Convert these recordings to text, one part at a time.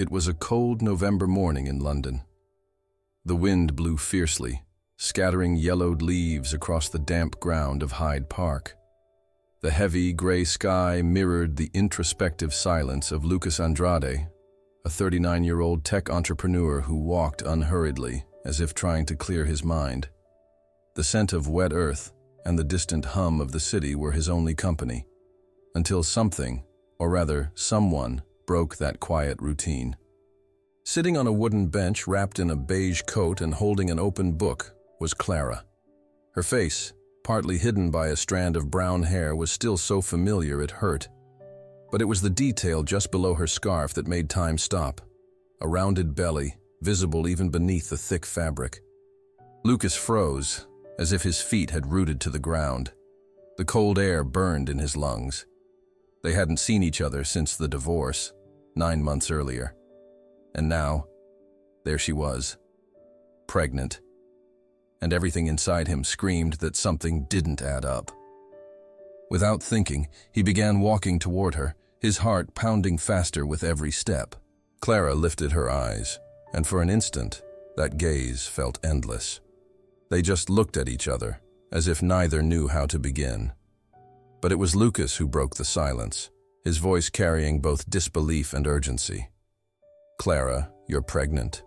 It was a cold November morning in London. The wind blew fiercely, scattering yellowed leaves across the damp ground of Hyde Park. The heavy, gray sky mirrored the introspective silence of Lucas Andrade, a 39-year-old tech entrepreneur who walked unhurriedly, as if trying to clear his mind. The scent of wet earth and the distant hum of the city were his only company, until something, or rather someone, broke that quiet routine. Sitting on a wooden bench wrapped in a beige coat and holding an open book was Clara. Her face, partly hidden by a strand of brown hair, was still so familiar it hurt. But it was the detail just below her scarf that made time stop, a rounded belly, visible even beneath the thick fabric. Lucas froze, as if his feet had rooted to the ground. The cold air burned in his lungs. They hadn't seen each other since the divorce, 9 months earlier. And now, there she was, pregnant. And everything inside him screamed that something didn't add up. Without thinking, he began walking toward her, his heart pounding faster with every step. Clara lifted her eyes, and for an instant, that gaze felt endless. They just looked at each other, as if neither knew how to begin. But it was Lucas who broke the silence, his voice carrying both disbelief and urgency. "Clara, you're pregnant."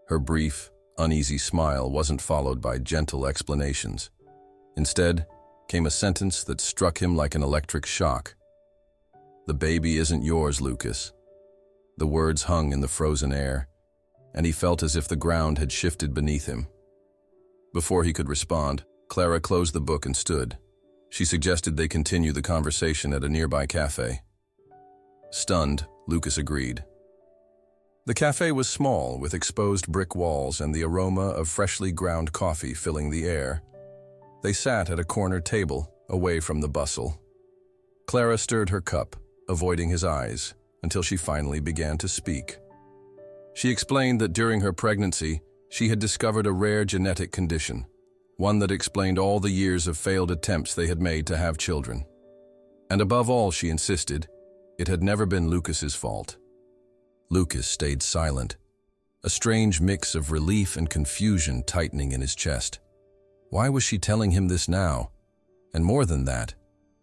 Her brief, uneasy smile wasn't followed by gentle explanations. Instead, came a sentence that struck him like an electric shock. "The baby isn't yours, Lucas." The words hung in the frozen air, and he felt as if the ground had shifted beneath him. Before he could respond, Clara closed the book and stood. She suggested they continue the conversation at a nearby cafe. Stunned, Lucas agreed. The cafe was small, with exposed brick walls and the aroma of freshly ground coffee filling the air. They sat at a corner table, away from the bustle. Clara stirred her cup, avoiding his eyes, until she finally began to speak. She explained that during her pregnancy, she had discovered a rare genetic condition, one that explained all the years of failed attempts they had made to have children. And above all, she insisted, it had never been Lucas's fault. Lucas stayed silent, a strange mix of relief and confusion tightening in his chest. Why was she telling him this now? And more than that,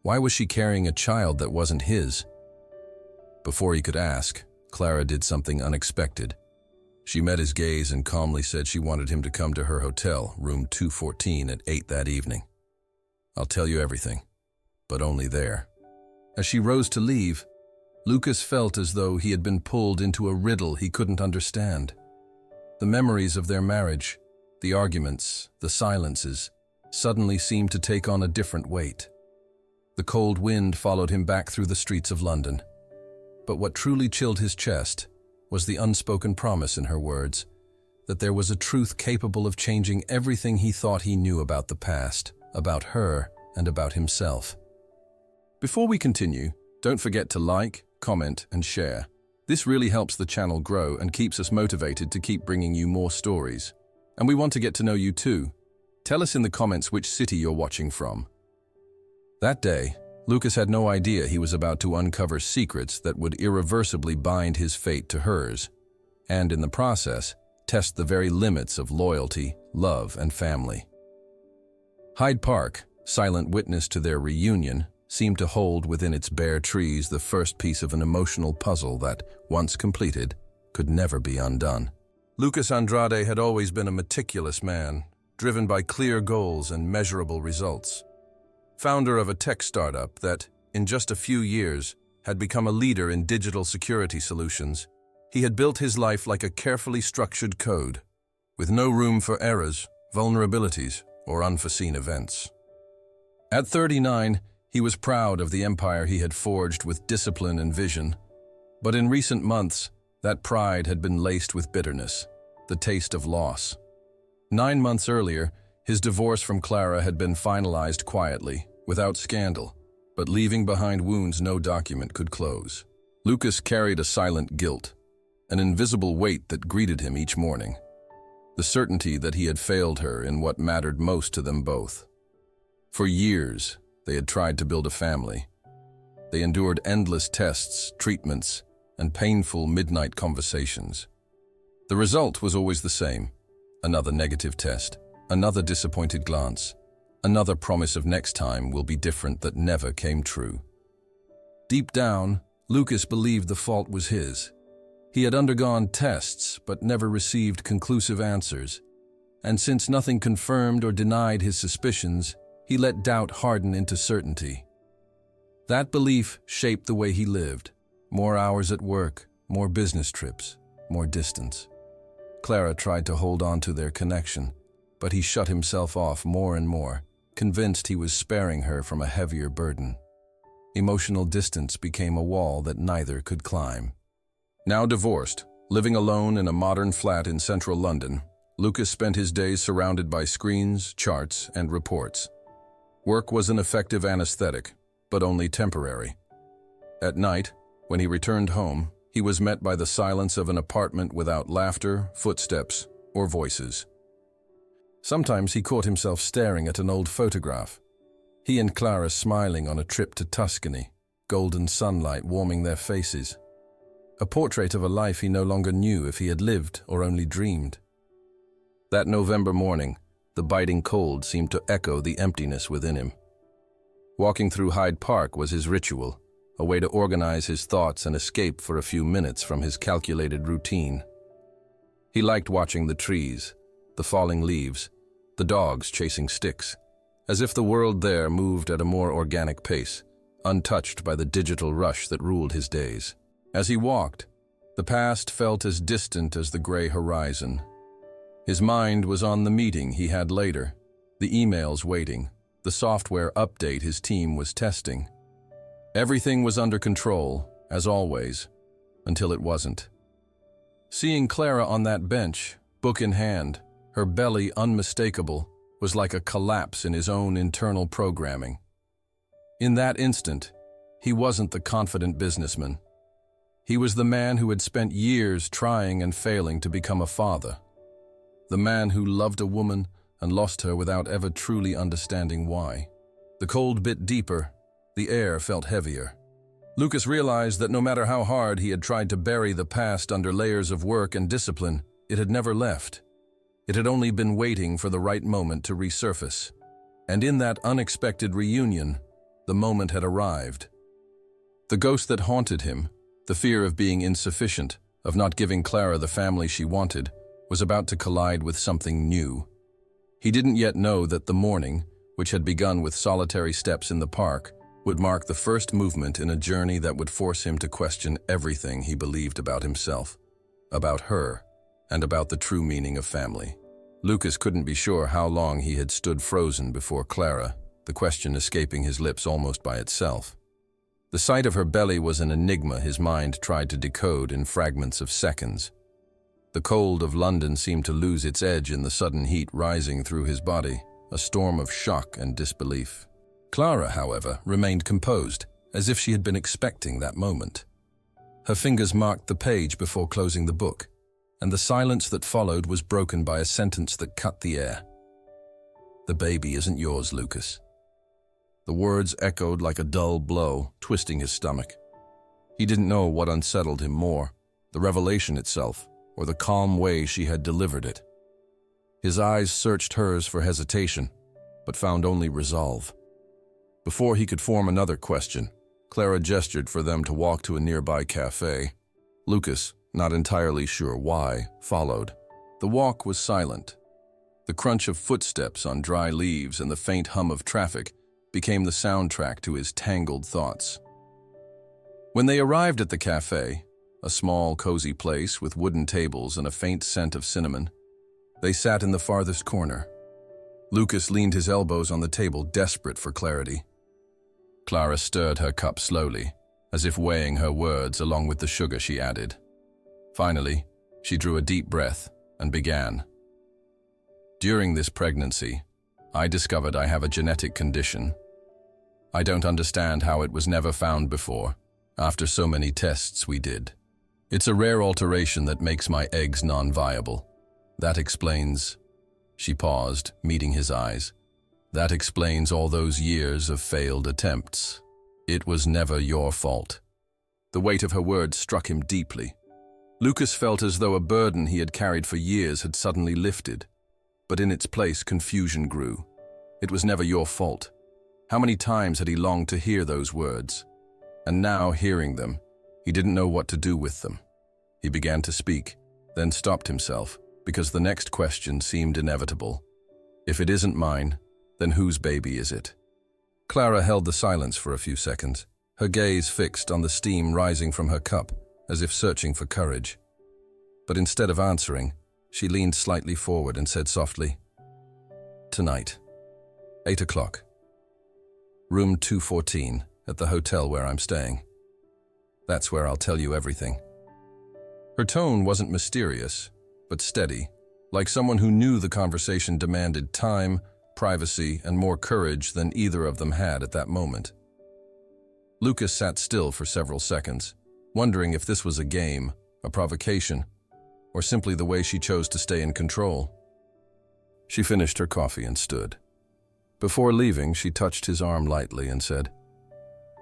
why was she carrying a child that wasn't his? Before he could ask, Clara did something unexpected. She met his gaze and calmly said she wanted him to come to her hotel, room 214, at 8 that evening. "I'll tell you everything, but only there." As she rose to leave, Lucas felt as though he had been pulled into a riddle he couldn't understand. The memories of their marriage, the arguments, the silences, suddenly seemed to take on a different weight. The cold wind followed him back through the streets of London. But what truly chilled his chest was the unspoken promise in her words, that there was a truth capable of changing everything he thought he knew about the past, about her, and about himself. Before we continue, don't forget to like, comment, and share. This really helps the channel grow and keeps us motivated to keep bringing you more stories. And we want to get to know you too. Tell us in the comments which city you're watching from. That day, Lucas had no idea he was about to uncover secrets that would irreversibly bind his fate to hers, and in the process, test the very limits of loyalty, love, and family. Hyde Park, silent witness to their reunion, seemed to hold within its bare trees the first piece of an emotional puzzle that, once completed, could never be undone. Lucas Andrade had always been a meticulous man, driven by clear goals and measurable results. Founder of a tech startup that, in just a few years, had become a leader in digital security solutions, he had built his life like a carefully structured code, with no room for errors, vulnerabilities, or unforeseen events. At 39, he was proud of the empire he had forged with discipline and vision, but in recent months, that pride had been laced with bitterness, the taste of loss. 9 months earlier, his divorce from Clara had been finalized quietly, without scandal, but leaving behind wounds no document could close. Lucas carried a silent guilt, an invisible weight that greeted him each morning, the certainty that he had failed her in what mattered most to them both. For years, they had tried to build a family. They endured endless tests, treatments, and painful midnight conversations. The result was always the same: another negative test, another disappointed glance, another promise of next time will be different that never came true. Deep down, Lucas believed the fault was his. He had undergone tests but never received conclusive answers, and since nothing confirmed or denied his suspicions, he let doubt harden into certainty. That belief shaped the way he lived: more hours at work, more business trips, more distance. Clara tried to hold on to their connection, but he shut himself off more and more, convinced he was sparing her from a heavier burden. Emotional distance became a wall that neither could climb. Now divorced, living alone in a modern flat in central London, Lucas spent his days surrounded by screens, charts, and reports. Work was an effective anesthetic, but only temporary. At night, when he returned home, he was met by the silence of an apartment without laughter, footsteps, or voices. Sometimes he caught himself staring at an old photograph. He and Clara smiling on a trip to Tuscany, golden sunlight warming their faces. A portrait of a life he no longer knew if he had lived or only dreamed. That November morning, the biting cold seemed to echo the emptiness within him. Walking through Hyde Park was his ritual, a way to organize his thoughts and escape for a few minutes from his calculated routine. He liked watching the trees, the falling leaves, the dogs chasing sticks, as if the world there moved at a more organic pace, untouched by the digital rush that ruled his days. As he walked, the past felt as distant as the gray horizon. His mind was on the meeting he had later, the emails waiting, the software update his team was testing. Everything was under control, as always, until it wasn't. Seeing Clara on that bench, book in hand, her belly unmistakable, was like a collapse in his own internal programming. In that instant, he wasn't the confident businessman. He was the man who had spent years trying and failing to become a father. The man who loved a woman and lost her without ever truly understanding why. The cold bit deeper, the air felt heavier. Lucas realized that no matter how hard he had tried to bury the past under layers of work and discipline, it had never left. It had only been waiting for the right moment to resurface. And in that unexpected reunion, the moment had arrived. The ghost that haunted him, the fear of being insufficient, of not giving Clara the family she wanted, was about to collide with something new. He didn't yet know that the morning, which had begun with solitary steps in the park, would mark the first movement in a journey that would force him to question everything he believed about himself, about her, and about the true meaning of family. Lucas couldn't be sure how long he had stood frozen before Clara, the question escaping his lips almost by itself. The sight of her belly was an enigma his mind tried to decode in fragments of seconds. The cold of London seemed to lose its edge in the sudden heat rising through his body, a storm of shock and disbelief. Clara, however, remained composed, as if she had been expecting that moment. Her fingers marked the page before closing the book, and the silence that followed was broken by a sentence that cut the air. "The baby isn't yours, Lucas." The words echoed like a dull blow, twisting his stomach. He didn't know what unsettled him more, the revelation itself, or the calm way she had delivered it. His eyes searched hers for hesitation, but found only resolve. Before he could form another question, Clara gestured for them to walk to a nearby cafe. Lucas, not entirely sure why, followed. The walk was silent. The crunch of footsteps on dry leaves and the faint hum of traffic became the soundtrack to his tangled thoughts. When they arrived at the cafe, a small, cozy place with wooden tables and a faint scent of cinnamon, they sat in the farthest corner. Lucas leaned his elbows on the table, desperate for clarity. Clara stirred her cup slowly, as if weighing her words along with the sugar she added. Finally, she drew a deep breath and began. "During this pregnancy, I discovered I have a genetic condition. I don't understand how it was never found before, after so many tests we did. It's a rare alteration that makes my eggs non-viable. That explains..." She paused, meeting his eyes. "That explains all those years of failed attempts. It was never your fault." The weight of her words struck him deeply. Lucas felt as though a burden he had carried for years had suddenly lifted, but in its place confusion grew. It was never your fault. How many times had he longed to hear those words? And now, hearing them, he didn't know what to do with them. He began to speak, then stopped himself, because the next question seemed inevitable. If it isn't mine, then whose baby is it? Clara held the silence for a few seconds, her gaze fixed on the steam rising from her cup, as if searching for courage. But instead of answering, she leaned slightly forward and said softly, "Tonight, 8 o'clock. Room 214 at the hotel where I'm staying. That's where I'll tell you everything." Her tone wasn't mysterious, but steady, like someone who knew the conversation demanded time, privacy, and more courage than either of them had at that moment. Lucas sat still for several seconds, wondering if this was a game, a provocation, or simply the way she chose to stay in control. She finished her coffee and stood. Before leaving, she touched his arm lightly and said,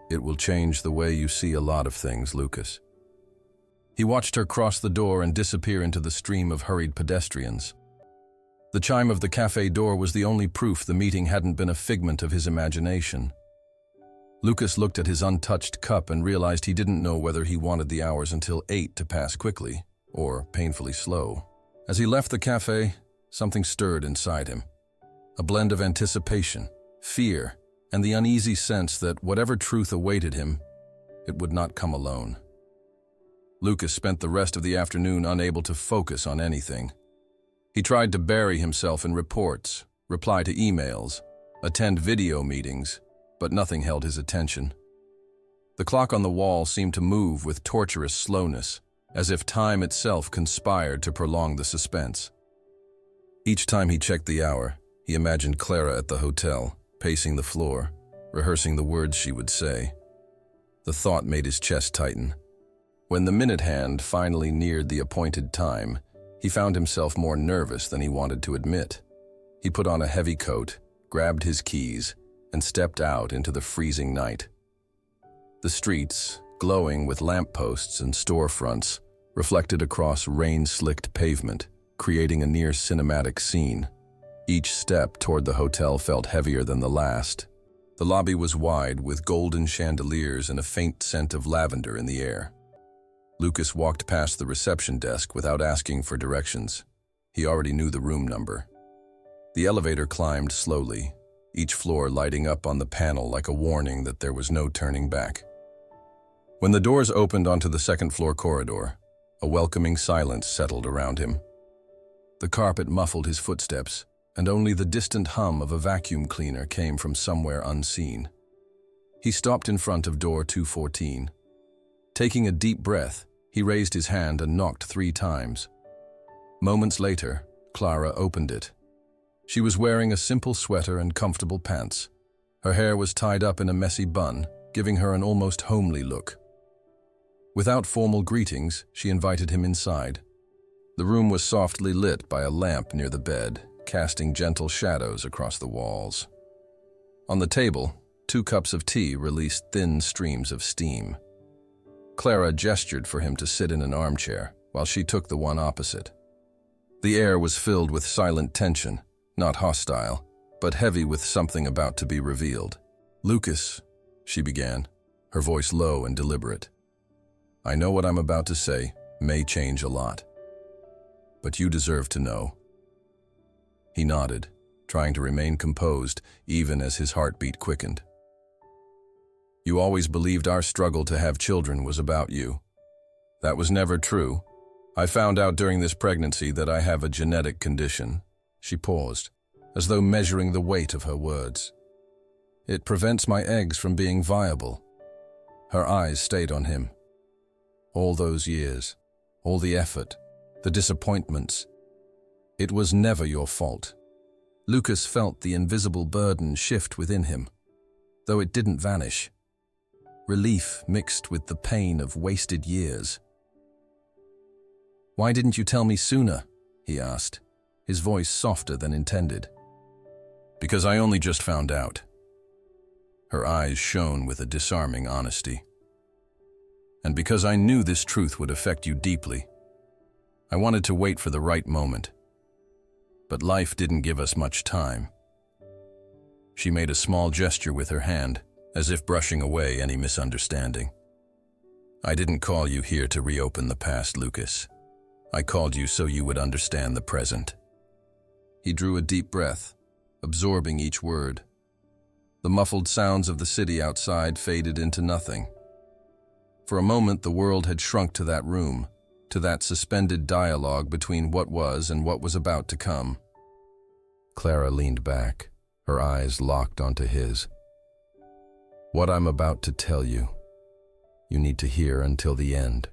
"It will change the way you see a lot of things, Lucas." He watched her cross the door and disappear into the stream of hurried pedestrians. The chime of the cafe door was the only proof the meeting hadn't been a figment of his imagination. Lucas looked at his untouched cup and realized he didn't know whether he wanted the hours until 8 to pass quickly, or painfully slow. As he left the cafe, something stirred inside him. A blend of anticipation, fear, and the uneasy sense that whatever truth awaited him, it would not come alone. Lucas spent the rest of the afternoon unable to focus on anything. He tried to bury himself in reports, reply to emails, attend video meetings, but nothing held his attention. The clock on the wall seemed to move with torturous slowness, as if time itself conspired to prolong the suspense. Each time he checked the hour, he imagined Clara at the hotel, pacing the floor, rehearsing the words she would say. The thought made his chest tighten. When the minute hand finally neared the appointed time, he found himself more nervous than he wanted to admit. He put on a heavy coat, grabbed his keys, and stepped out into the freezing night. The streets, glowing with lampposts and storefronts, reflected across rain-slicked pavement, creating a near cinematic scene. Each step toward the hotel felt heavier than the last. The lobby was wide, with golden chandeliers and a faint scent of lavender in the air. Lucas walked past the reception desk without asking for directions. He already knew the room number. The elevator climbed slowly, each floor lighting up on the panel like a warning that there was no turning back. When the doors opened onto the second-floor corridor, a welcoming silence settled around him. The carpet muffled his footsteps, and only the distant hum of a vacuum cleaner came from somewhere unseen. He stopped in front of door 214. Taking a deep breath, he raised his hand and knocked 3 times. Moments later, Clara opened it. She was wearing a simple sweater and comfortable pants. Her hair was tied up in a messy bun, giving her an almost homely look. Without formal greetings, she invited him inside. The room was softly lit by a lamp near the bed, casting gentle shadows across the walls. On the table, 2 cups of tea released thin streams of steam. Clara gestured for him to sit in an armchair, while she took the one opposite. The air was filled with silent tension, not hostile, but heavy with something about to be revealed. "Lucas," she began, her voice low and deliberate. "I know what I'm about to say may change a lot, but you deserve to know." He nodded, trying to remain composed even as his heartbeat quickened. "You always believed our struggle to have children was about you. That was never true. I found out during this pregnancy that I have a genetic condition." She paused, as though measuring the weight of her words. "It prevents my eggs from being viable." Her eyes stayed on him. All those years, all the effort, the disappointments. It was never your fault. Lucas felt the invisible burden shift within him, though it didn't vanish. Relief mixed with the pain of wasted years. "Why didn't you tell me sooner?" he asked, his voice softer than intended. "Because I only just found out." Her eyes shone with a disarming honesty. And because I knew this truth would affect you deeply, I wanted to wait for the right moment. But life didn't give us much time. She made a small gesture with her hand, as if brushing away any misunderstanding. I didn't call you here to reopen the past, Lucas. I called you so you would understand the present. He drew a deep breath, absorbing each word. The muffled sounds of the city outside faded into nothing. For a moment, the world had shrunk to that room, to that suspended dialogue between what was and what was about to come. Clara leaned back, her eyes locked onto his. What I'm about to tell you, you need to hear until the end.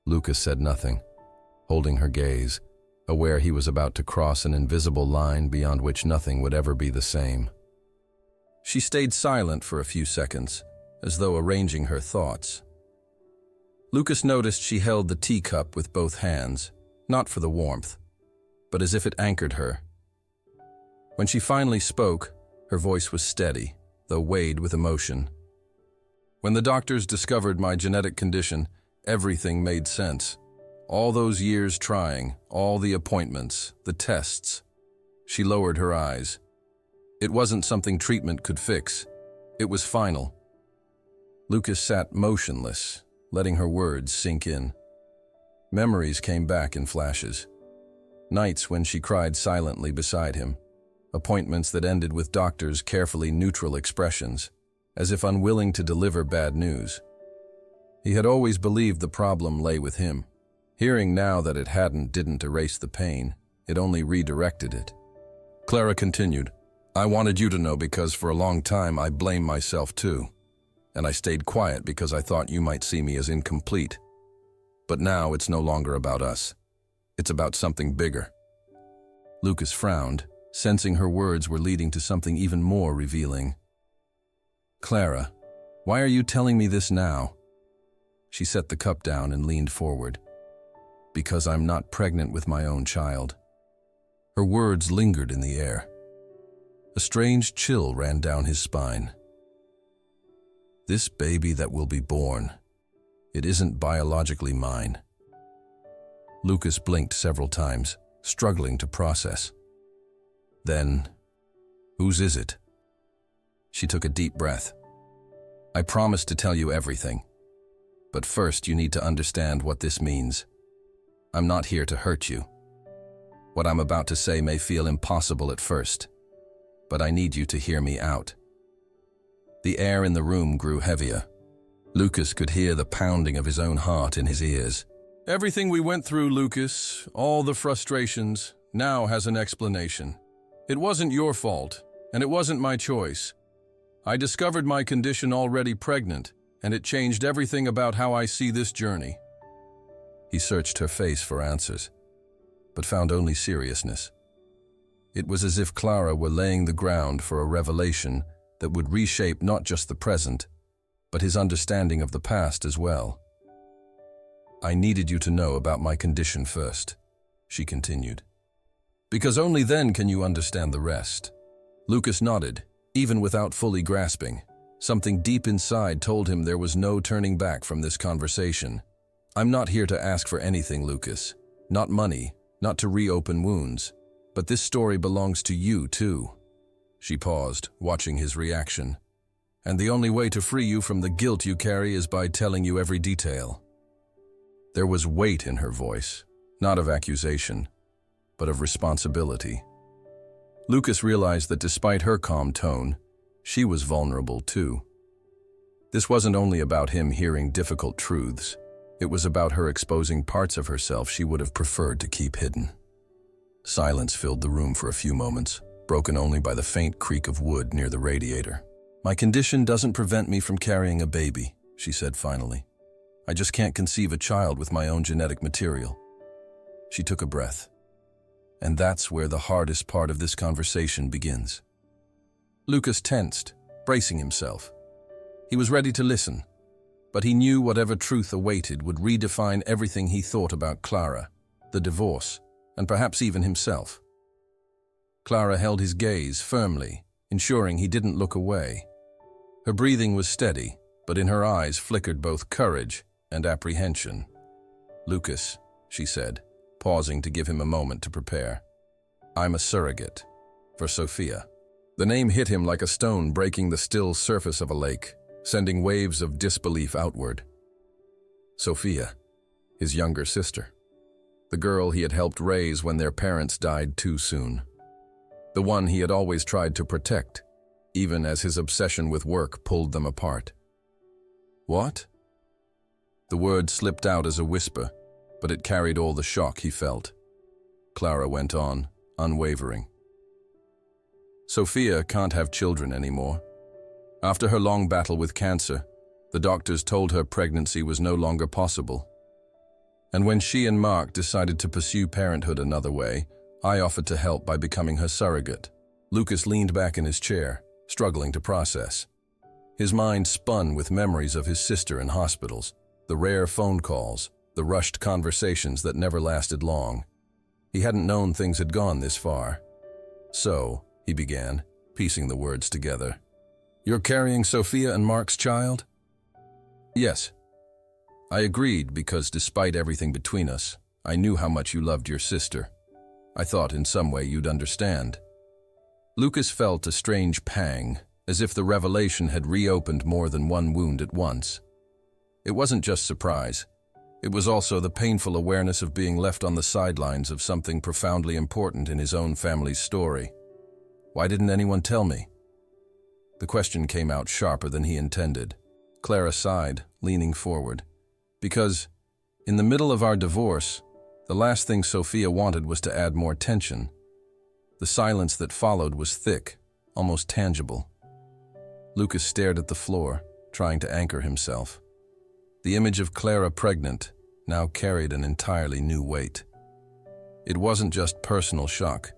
Lucas said nothing, holding her gaze, aware he was about to cross an invisible line beyond which nothing would ever be the same. She stayed silent for a few seconds, as though arranging her thoughts. Lucas noticed she held the teacup with both hands, not for the warmth, but as if it anchored her. When she finally spoke, her voice was steady, though weighed with emotion. When the doctors discovered my genetic condition, everything made sense. All those years trying, all the appointments, the tests. She lowered her eyes. It wasn't something treatment could fix. It was final. Lucas sat motionless, letting her words sink in. Memories came back in flashes. Nights when she cried silently beside him. Appointments that ended with doctors' carefully neutral expressions, as if unwilling to deliver bad news. He had always believed the problem lay with him. Hearing now that it didn't erase the pain, it only redirected it. Clara continued, I wanted you to know because for a long time I blamed myself too. And I stayed quiet because I thought you might see me as incomplete. But now it's no longer about us. It's about something bigger. Lucas frowned, sensing her words were leading to something even more revealing. Clara, why are you telling me this now? She set the cup down and leaned forward. Because I'm not pregnant with my own child. Her words lingered in the air. A strange chill ran down his spine. This baby that will be born, it isn't biologically mine. Lucas blinked several times, struggling to process. Then, whose is it? She took a deep breath. I promise to tell you everything. But first you need to understand what this means. I'm not here to hurt you. What I'm about to say may feel impossible at first, but I need you to hear me out. The air in the room grew heavier. Lucas could hear the pounding of his own heart in his ears. Everything we went through, Lucas, all the frustrations, now has an explanation. It wasn't your fault, and it wasn't my choice. I discovered my condition already pregnant, and it changed everything about how I see this journey. He searched her face for answers, but found only seriousness. It was as if Clara were laying the ground for a revelation that would reshape not just the present, but his understanding of the past as well. I needed you to know about my condition first, she continued. Because only then can you understand the rest. Lucas nodded, even without fully grasping. Something deep inside told him there was no turning back from this conversation. I'm not here to ask for anything, Lucas. Not money, not to reopen wounds. But this story belongs to you, too. She paused, watching his reaction. And the only way to free you from the guilt you carry is by telling you every detail. There was weight in her voice, not of accusation, but of responsibility. Lucas realized that despite her calm tone, she was vulnerable, too. This wasn't only about him hearing difficult truths. It was about her exposing parts of herself she would have preferred to keep hidden. Silence filled the room for a few moments, broken only by the faint creak of wood near the radiator. My condition doesn't prevent me from carrying a baby, she said finally. I just can't conceive a child with my own genetic material. She took a breath. And that's where the hardest part of this conversation begins. Lucas tensed, bracing himself. He was ready to listen, but he knew whatever truth awaited would redefine everything he thought about Clara, the divorce, and perhaps even himself. Clara held his gaze firmly, ensuring he didn't look away. Her breathing was steady, but in her eyes flickered both courage and apprehension. "Lucas," she said, pausing to give him a moment to prepare. "I'm a surrogate for Sophia." The name hit him like a stone breaking the still surface of a lake, sending waves of disbelief outward. Sophia, his younger sister. The girl he had helped raise when their parents died too soon. The one he had always tried to protect, even as his obsession with work pulled them apart. "What?" The word slipped out as a whisper, but it carried all the shock he felt. Clara went on, unwavering. "Sophia can't have children anymore. After her long battle with cancer, the doctors told her pregnancy was no longer possible. And when she and Mark decided to pursue parenthood another way, I offered to help by becoming her surrogate." Lucas leaned back in his chair, struggling to process. His mind spun with memories of his sister in hospitals, the rare phone calls, the rushed conversations that never lasted long. He hadn't known things had gone this far. "So," he began, piecing the words together, "you're carrying Sophia and Mark's child?" "Yes." "I agreed because despite everything between us, I knew how much you loved your sister. I thought in some way you'd understand." Lucas felt a strange pang, as if the revelation had reopened more than one wound at once. It wasn't just surprise. It was also the painful awareness of being left on the sidelines of something profoundly important in his own family's story. Why didn't anyone tell me? The question came out sharper than he intended. Clara sighed, leaning forward. "Because, in the middle of our divorce, the last thing Sophia wanted was to add more tension. The silence that followed was thick, almost tangible." Lucas stared at the floor, trying to anchor himself. The image of Clara pregnant now carried an entirely new weight. It wasn't just personal shock.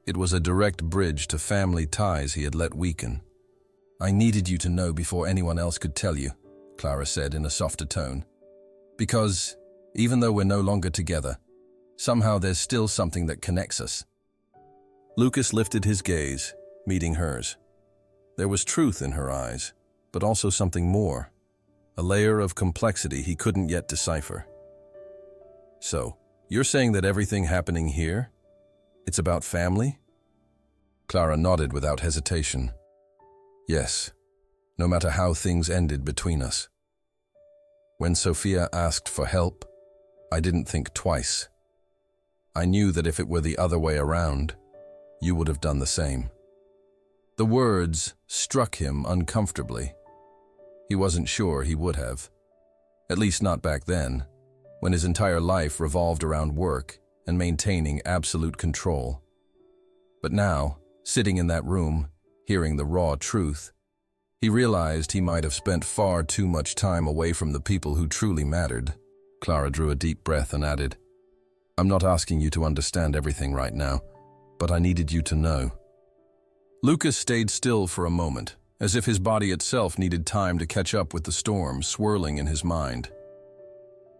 It was a direct bridge to family ties he had let weaken. "I needed you to know before anyone else could tell you," Clara said in a softer tone. "Because, even though we're no longer together, somehow there's still something that connects us." Lucas lifted his gaze, meeting hers. There was truth in her eyes, but also something more, a layer of complexity he couldn't yet decipher. "So, you're saying that everything happening here, it's about family?" Clara nodded without hesitation. "Yes, no matter how things ended between us. When Sophia asked for help, I didn't think twice. I knew that if it were the other way around, you would have done the same." The words struck him uncomfortably. He wasn't sure he would have. At least not back then, when his entire life revolved around work and maintaining absolute control. But now, sitting in that room, hearing the raw truth, he realized he might have spent far too much time away from the people who truly mattered. Clara drew a deep breath and added, "I'm not asking you to understand everything right now, but I needed you to know." Lucas stayed still for a moment, as if his body itself needed time to catch up with the storm swirling in his mind.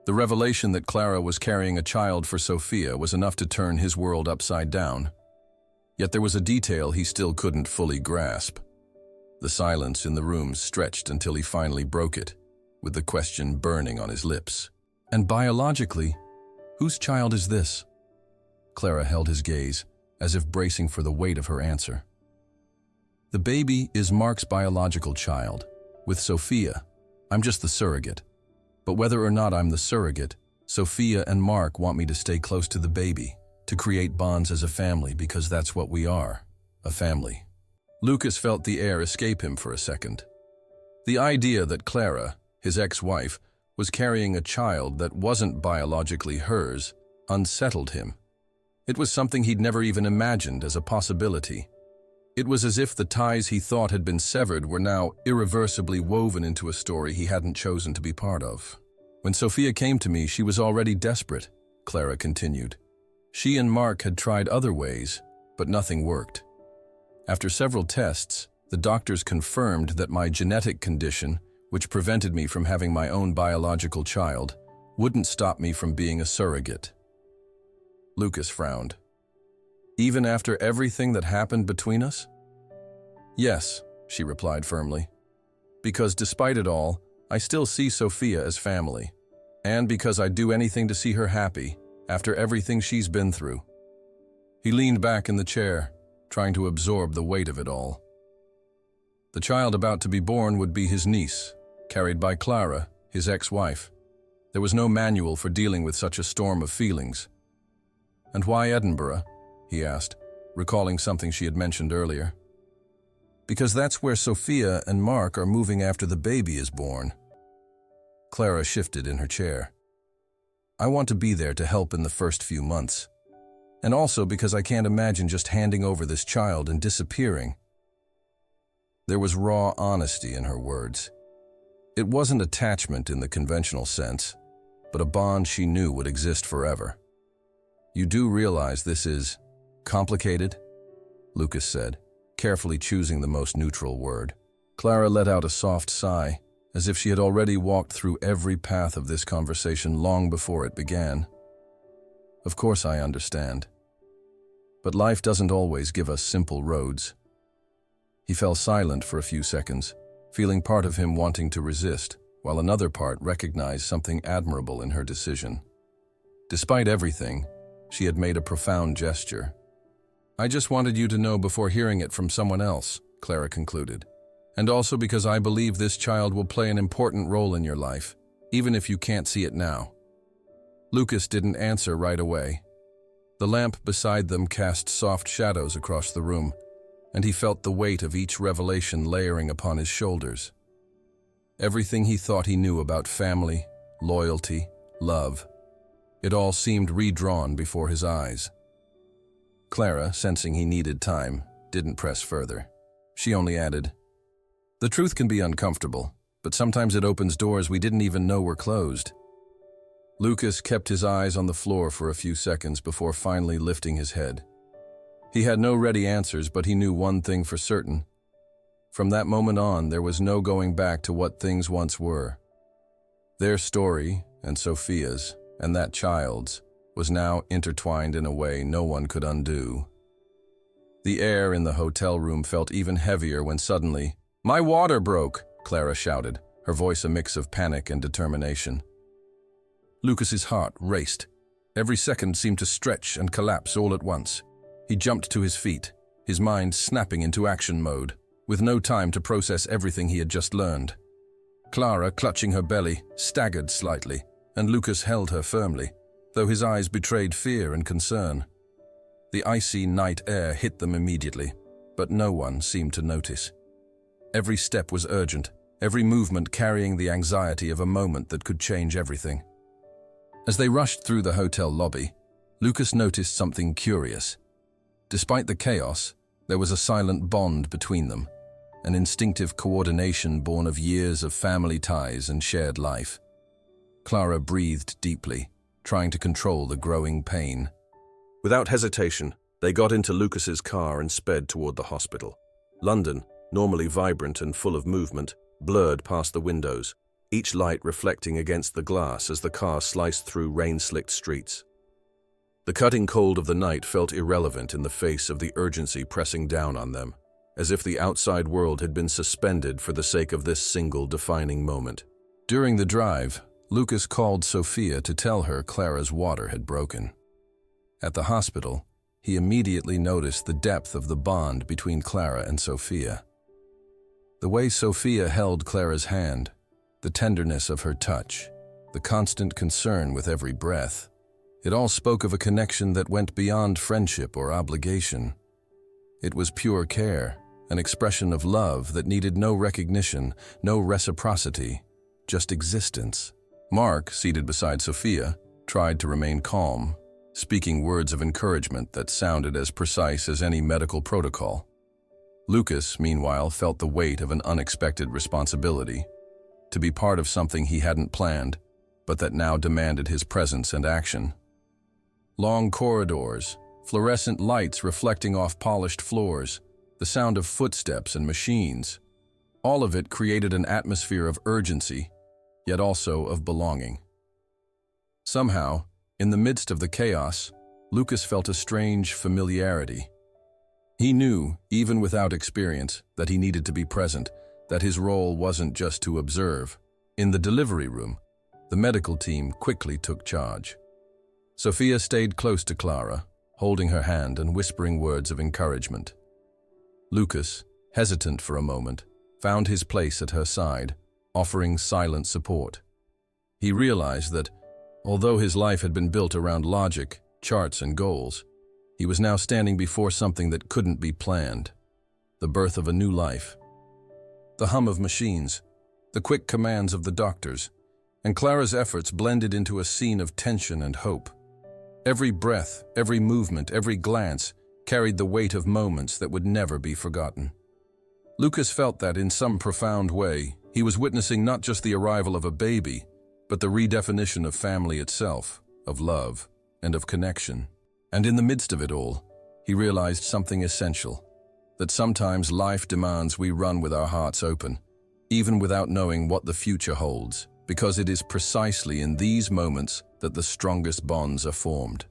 The revelation that Clara was carrying a child for Sophia was enough to turn his world upside down. Yet there was a detail he still couldn't fully grasp. The silence in the room stretched until he finally broke it, with the question burning on his lips. "And biologically, whose child is this?" Clara held his gaze, as if bracing for the weight of her answer. "The baby is Mark's biological child. With Sophia, I'm just the surrogate. But whether or not I'm the surrogate, Sophia and Mark want me to stay close to the baby, to create bonds as a family because that's what we are, a family." Lucas felt the air escape him for a second. The idea that Clara, his ex-wife, was carrying a child that wasn't biologically hers unsettled him. It was something he'd never even imagined as a possibility. It was as if the ties he thought had been severed were now irreversibly woven into a story he hadn't chosen to be part of. "When Sophia came to me, she was already desperate," Clara continued. "She and Mark had tried other ways, but nothing worked. After several tests, the doctors confirmed that my genetic condition, which prevented me from having my own biological child, wouldn't stop me from being a surrogate." Lucas frowned. "Even after everything that happened between us?" "Yes," she replied firmly. "Because despite it all, I still see Sophia as family, and because I'd do anything to see her happy after everything she's been through." He leaned back in the chair, trying to absorb the weight of it all. The child about to be born would be his niece, carried by Clara, his ex-wife. There was no manual for dealing with such a storm of feelings. "And why Edinburgh?" he asked, recalling something she had mentioned earlier. "Because that's where Sophia and Mark are moving after the baby is born." Clara shifted in her chair. "I want to be there to help in the first few months. And also because I can't imagine just handing over this child and disappearing." There was raw honesty in her words. It wasn't attachment in the conventional sense, but a bond she knew would exist forever. "You do realize this is complicated?" Lucas said, carefully choosing the most neutral word. Clara let out a soft sigh, as if she had already walked through every path of this conversation long before it began. "Of course I understand. But life doesn't always give us simple roads." He fell silent for a few seconds, feeling part of him wanting to resist, while another part recognized something admirable in her decision. Despite everything, she had made a profound gesture. "I just wanted you to know before hearing it from someone else," Clara concluded. "And also because I believe this child will play an important role in your life, even if you can't see it now." Lucas didn't answer right away. The lamp beside them cast soft shadows across the room, and he felt the weight of each revelation layering upon his shoulders. Everything he thought he knew about family, loyalty, love, it all seemed redrawn before his eyes. Clara, sensing he needed time, didn't press further. She only added, "The truth can be uncomfortable, but sometimes it opens doors we didn't even know were closed." Lucas kept his eyes on the floor for a few seconds before finally lifting his head. He had no ready answers, but he knew one thing for certain. From that moment on, there was no going back to what things once were. Their story, and Sophia's, and that child's, was now intertwined in a way no one could undo. The air in the hotel room felt even heavier when suddenly, "My water broke!" Clara shouted, her voice a mix of panic and determination. Lucas's heart raced. Every second seemed to stretch and collapse all at once. He jumped to his feet, his mind snapping into action mode, with no time to process everything he had just learned. Clara, clutching her belly, staggered slightly, and Lucas held her firmly, though his eyes betrayed fear and concern. The icy night air hit them immediately, but no one seemed to notice. Every step was urgent, every movement carrying the anxiety of a moment that could change everything. As they rushed through the hotel lobby, Lucas noticed something curious. Despite the chaos, there was a silent bond between them, an instinctive coordination born of years of family ties and shared life. Clara breathed deeply, trying to control the growing pain. Without hesitation, they got into Lucas's car and sped toward the hospital. London, normally vibrant and full of movement, blurred past the windows, each light reflecting against the glass as the car sliced through rain-slicked streets. The cutting cold of the night felt irrelevant in the face of the urgency pressing down on them, as if the outside world had been suspended for the sake of this single defining moment. During the drive, Lucas called Sophia to tell her Clara's water had broken. At the hospital, he immediately noticed the depth of the bond between Clara and Sophia. The way Sophia held Clara's hand, the tenderness of her touch, the constant concern with every breath, it all spoke of a connection that went beyond friendship or obligation. It was pure care, an expression of love that needed no recognition, no reciprocity, just existence. Mark, seated beside Sophia, tried to remain calm, speaking words of encouragement that sounded as precise as any medical protocol. Lucas, meanwhile, felt the weight of an unexpected responsibility, to be part of something he hadn't planned, but that now demanded his presence and action. Long corridors, fluorescent lights reflecting off polished floors, the sound of footsteps and machines. All of it created an atmosphere of urgency, yet also of belonging. Somehow, in the midst of the chaos, Lucas felt a strange familiarity. He knew, even without experience, that he needed to be present, that his role wasn't just to observe, In the delivery room, the medical team quickly took charge. Sophia stayed close to Clara, holding her hand and whispering words of encouragement. Lucas, hesitant for a moment, found his place at her side, offering silent support. He realized that, although his life had been built around logic, charts, and goals, he was now standing before something that couldn't be planned: the birth of a new life. The hum of machines, the quick commands of the doctors, and Clara's efforts blended into a scene of tension and hope. Every breath, every movement, every glance carried the weight of moments that would never be forgotten. Lucas felt that, in some profound way, he was witnessing not just the arrival of a baby, but the redefinition of family itself, of love, and of connection. And in the midst of it all, he realized something essential: that sometimes life demands we run with our hearts open, even without knowing what the future holds, because it is precisely in these moments that the strongest bonds are formed.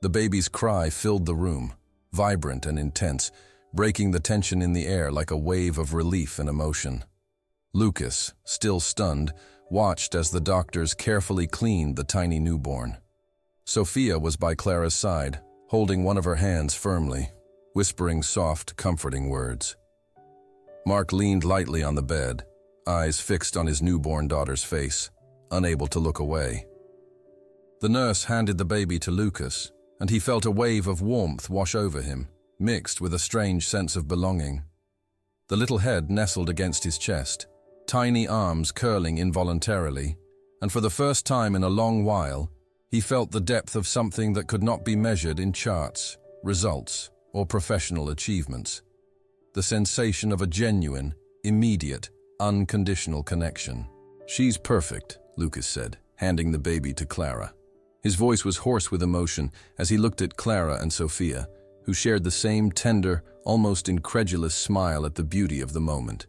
The baby's cry filled the room, vibrant and intense, breaking the tension in the air like a wave of relief and emotion. Lucas, still stunned, watched as the doctors carefully cleaned the tiny newborn. Sophia was by Clara's side, holding one of her hands firmly, whispering soft, comforting words. Mark leaned lightly on the bed, eyes fixed on his newborn daughter's face, unable to look away. The nurse handed the baby to Lucas, and he felt a wave of warmth wash over him, mixed with a strange sense of belonging. The little head nestled against his chest, tiny arms curling involuntarily, and for the first time in a long while, he felt the depth of something that could not be measured in charts, results, or professional achievements. The sensation of a genuine, immediate, unconditional connection. "She's perfect," Lucas said, handing the baby to Clara. His voice was hoarse with emotion as he looked at Clara and Sophia, who shared the same tender, almost incredulous smile at the beauty of the moment.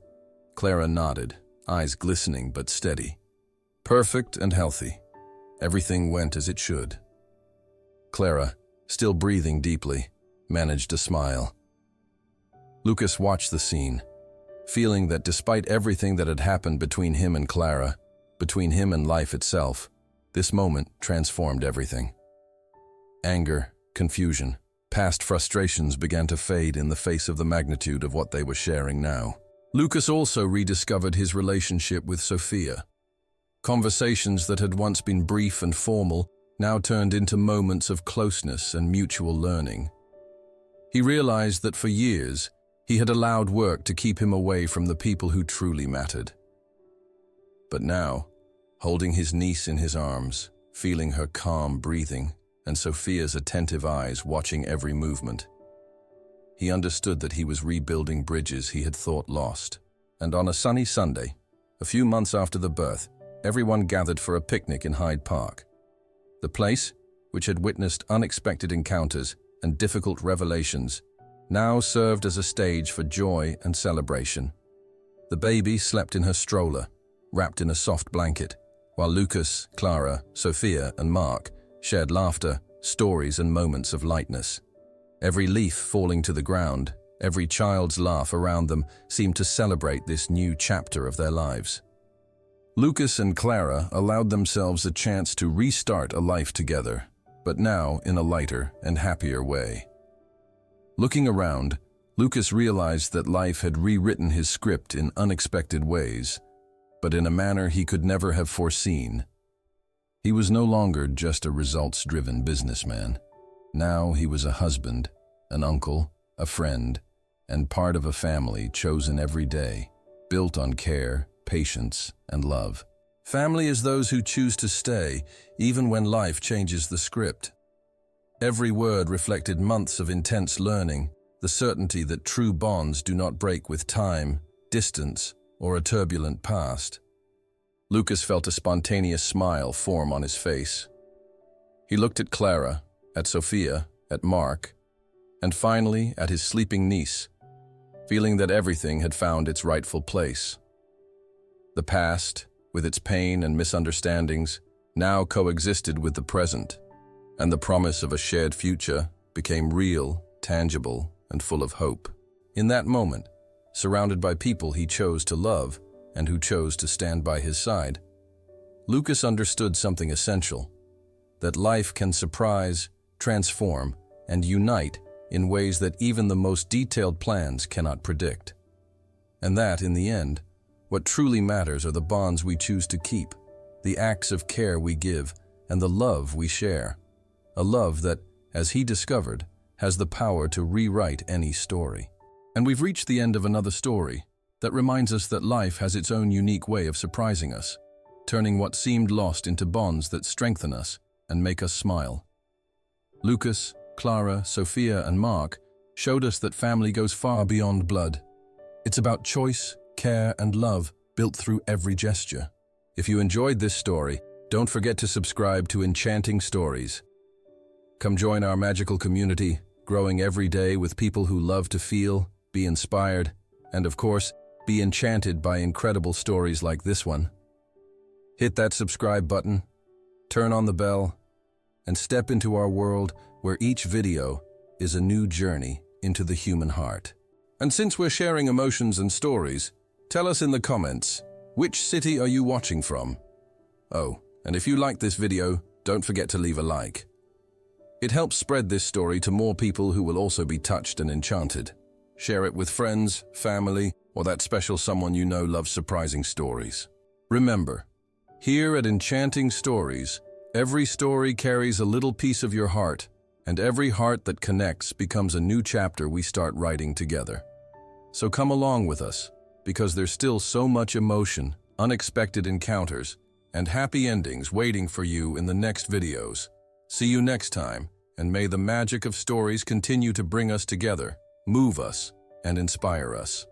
Clara nodded, eyes glistening but steady. Perfect and healthy. Everything went as it should. Clara, still breathing deeply, managed a smile. Lucas watched the scene, feeling that despite everything that had happened between him and Clara, between him and life itself, this moment transformed everything. Anger, confusion, past frustrations began to fade in the face of the magnitude of what they were sharing now. Lucas also rediscovered his relationship with Sophia. Conversations that had once been brief and formal now turned into moments of closeness and mutual learning. He realized that for years, he had allowed work to keep him away from the people who truly mattered. But now, holding his niece in his arms, feeling her calm breathing, and Sophia's attentive eyes watching every movement, he understood that he was rebuilding bridges he had thought lost. And on a sunny Sunday, a few months after the birth, everyone gathered for a picnic in Hyde Park. The place, which had witnessed unexpected encounters and difficult revelations, now served as a stage for joy and celebration. The baby slept in her stroller, wrapped in a soft blanket, while Lucas, Clara, Sophia, and Mark shared laughter, stories, and moments of lightness. Every leaf falling to the ground, every child's laugh around them seemed to celebrate this new chapter of their lives. Lucas and Clara allowed themselves a chance to restart a life together, but now in a lighter and happier way. Looking around, Lucas realized that life had rewritten his script in unexpected ways, but in a manner he could never have foreseen. He was no longer just a results-driven businessman. Now he was a husband, an uncle, a friend, and part of a family chosen every day, built on care, patience, and love. Family is those who choose to stay, even when life changes the script. Every word reflected months of intense learning, the certainty that true bonds do not break with time, distance, or a turbulent past. Lucas felt a spontaneous smile form on his face. He looked at Clara, at Sophia, at Mark, and finally at his sleeping niece, feeling that everything had found its rightful place. The past, with its pain and misunderstandings, now coexisted with the present, and the promise of a shared future became real, tangible, and full of hope. In that moment, surrounded by people he chose to love, and who chose to stand by his side. Lucas understood something essential, that life can surprise, transform, and unite in ways that even the most detailed plans cannot predict. And that, in the end, what truly matters are the bonds we choose to keep, the acts of care we give, and the love we share. A love that, as he discovered, has the power to rewrite any story. And we've reached the end of another story that reminds us that life has its own unique way of surprising us, turning what seemed lost into bonds that strengthen us and make us smile. Lucas, Clara, Sophia, and Mark showed us that family goes far beyond blood. It's about choice, care, and love built through every gesture. If you enjoyed this story, don't forget to subscribe to Enchanting Stories. Come join our magical community, growing every day with people who love to feel, be inspired, and of course, be enchanted by incredible stories like this one. Hit that subscribe button, turn on the bell, and step into our world where each video is a new journey into the human heart. And since we're sharing emotions and stories, tell us in the comments, which city are you watching from? Oh, and if you liked this video, don't forget to leave a like. It helps spread this story to more people who will also be touched and enchanted. Share it with friends, family, or that special someone you know loves surprising stories. Remember, here at Enchanting Stories, every story carries a little piece of your heart, and every heart that connects becomes a new chapter we start writing together. So come along with us, because there's still so much emotion, unexpected encounters, and happy endings waiting for you in the next videos. See you next time, and may the magic of stories continue to bring us together, move us, and inspire us.